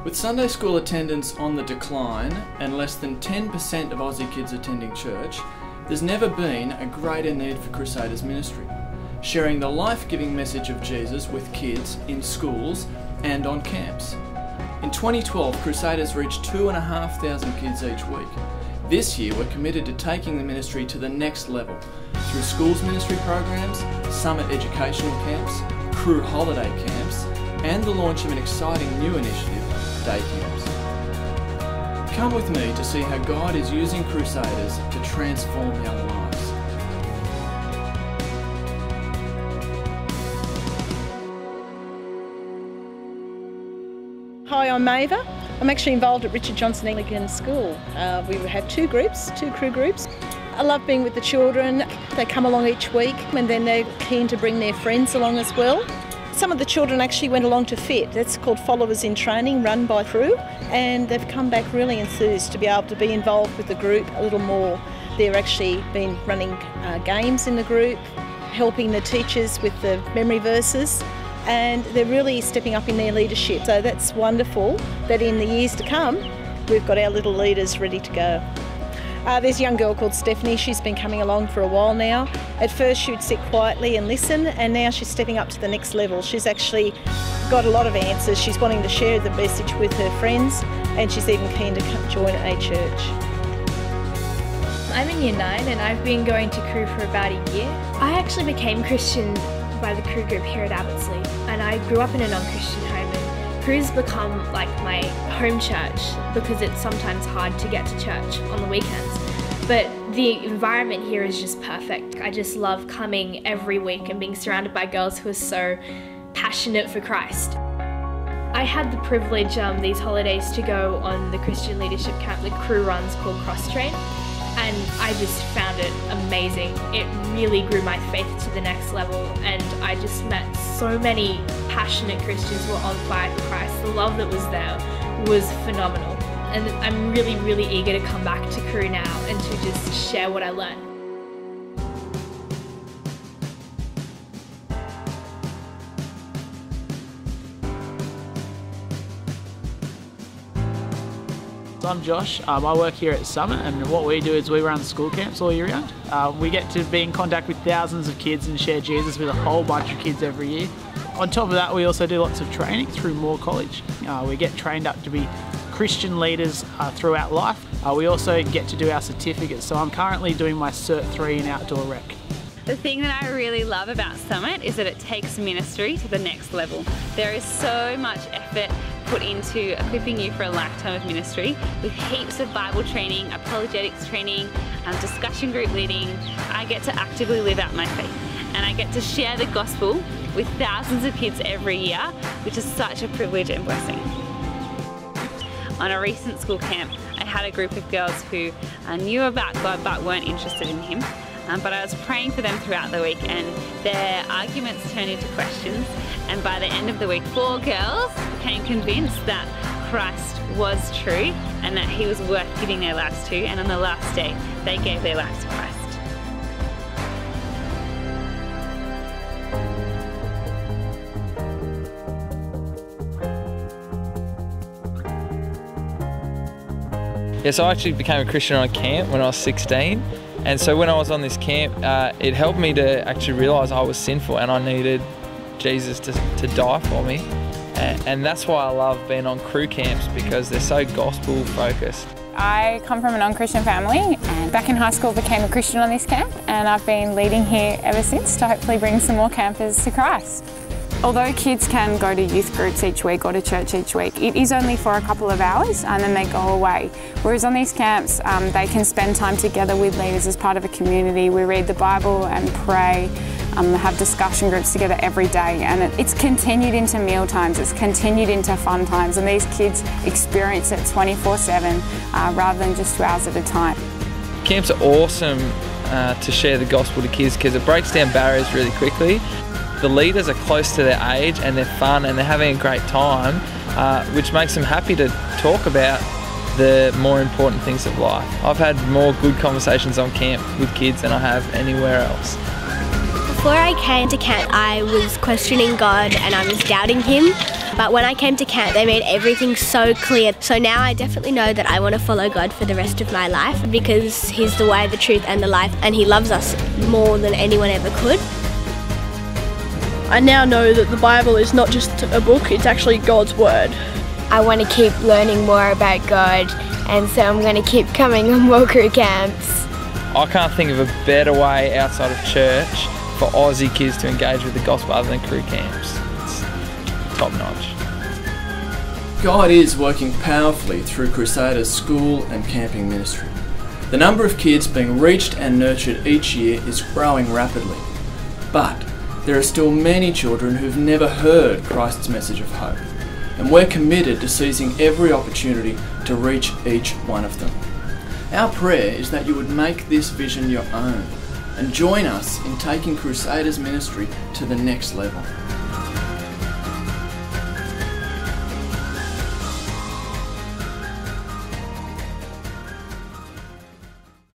With Sunday school attendance on the decline and less than 10% of Aussie kids attending church, there's never been a greater need for Crusaders ministry, sharing the life-giving message of Jesus with kids in schools and on camps. In 2012, Crusaders reached 2,500 kids each week. This year, we're committed to taking the ministry to the next level through schools ministry programs, summit educational camps, crew holiday camps, and the launch of an exciting new initiative, day camps. Come with me to see how God is using Crusaders to transform young lives. Hi, I'm Maeva. I'm actually involved at Richard Johnson Anglican School. We have two crew groups. I love being with the children. They come along each week and then they're keen to bring their friends along as well. Some of the children actually went along to FIT, that's called Followers in Training, run by Crew, and they've come back really enthused to be able to be involved with the group a little more. They've actually been running games in the group, helping the teachers with the memory verses, and they're really stepping up in their leadership. So that's wonderful that in the years to come, we've got our little leaders ready to go. There's a young girl called Stephanie. She's been coming along for a while now. At first she'd sit quietly and listen, and now she's stepping up to the next level. She's actually got a lot of answers. She's wanting to share the message with her friends, and she's even keen to join a church. I'm in Year 9 and I've been going to Crew for about a year. I actually became Christian by the Crew group here at Abbottsley, and I grew up in a non-Christian home. Crew's become like my home church because it's sometimes hard to get to church on the weekends. But the environment here is just perfect. I just love coming every week and being surrounded by girls who are so passionate for Christ. I had the privilege these holidays to go on the Christian leadership camp that Crew runs called Cross Train, and I just found it amazing. It really grew my faith to the next level, and I just met so many passionate Christians who were on fire for Christ. The love that was there was phenomenal, and I'm really, really eager to come back to Crew now and to just share what I learned. I'm Josh. I work here at Summit, and what we do is we run school camps all year round. We get to be in contact with thousands of kids and share Jesus with a whole bunch of kids every year. On top of that, we also do lots of training through Moore College. We get trained up to be Christian leaders throughout life. We also get to do our certificates, so I'm currently doing my Cert 3 in outdoor rec. The thing that I really love about Summit is that it takes ministry to the next level. There is so much effort put into equipping you for a lifetime of ministry with heaps of Bible training, apologetics training, discussion group leading. I get to actively live out my faith, and I get to share the gospel with thousands of kids every year, which is such a privilege and blessing. On a recent school camp, I had a group of girls who knew about God but weren't interested in Him. But I was praying for them throughout the week, and their arguments turned into questions, and by the end of the week 4 girls became convinced that Christ was true and that He was worth giving their lives to, and on the last day they gave their lives to Christ. Yes, I actually became a Christian on a camp when I was 16. And so when I was on this camp, it helped me to actually realise I was sinful and I needed Jesus to die for me. And that's why I love being on crew camps, because they're so gospel focused. I come from a non-Christian family, and back in high school became a Christian on this camp, and I've been leading here ever since to hopefully bring some more campers to Christ. Although kids can go to youth groups each week or to church each week, it is only for a couple of hours and then they go away. Whereas on these camps, they can spend time together with leaders as part of a community. We read the Bible and pray, have discussion groups together every day, and it's continued into meal times, it's continued into fun times, and these kids experience it 24/7 rather than just 2 hours at a time. Camps are awesome to share the gospel to kids because it breaks down barriers really quickly. The leaders are close to their age and they're fun and they're having a great time, which makes them happy to talk about the more important things of life. I've had more good conversations on camp with kids than I have anywhere else. Before I came to camp, I was questioning God and I was doubting Him. But when I came to camp, they made everything so clear. So now I definitely know that I want to follow God for the rest of my life because He's the way, the truth and the life, and He loves us more than anyone ever could. I now know that the Bible is not just a book, it's actually God's Word. I want to keep learning more about God, and so I'm going to keep coming on more crew camps. I can't think of a better way outside of church for Aussie kids to engage with the gospel other than crew camps. It's top notch. God is working powerfully through Crusaders' school and camping ministry. The number of kids being reached and nurtured each year is growing rapidly. But there are still many children who've never heard Christ's message of hope, and we're committed to seizing every opportunity to reach each one of them. Our prayer is that you would make this vision your own and join us in taking Crusaders ministry to the next level.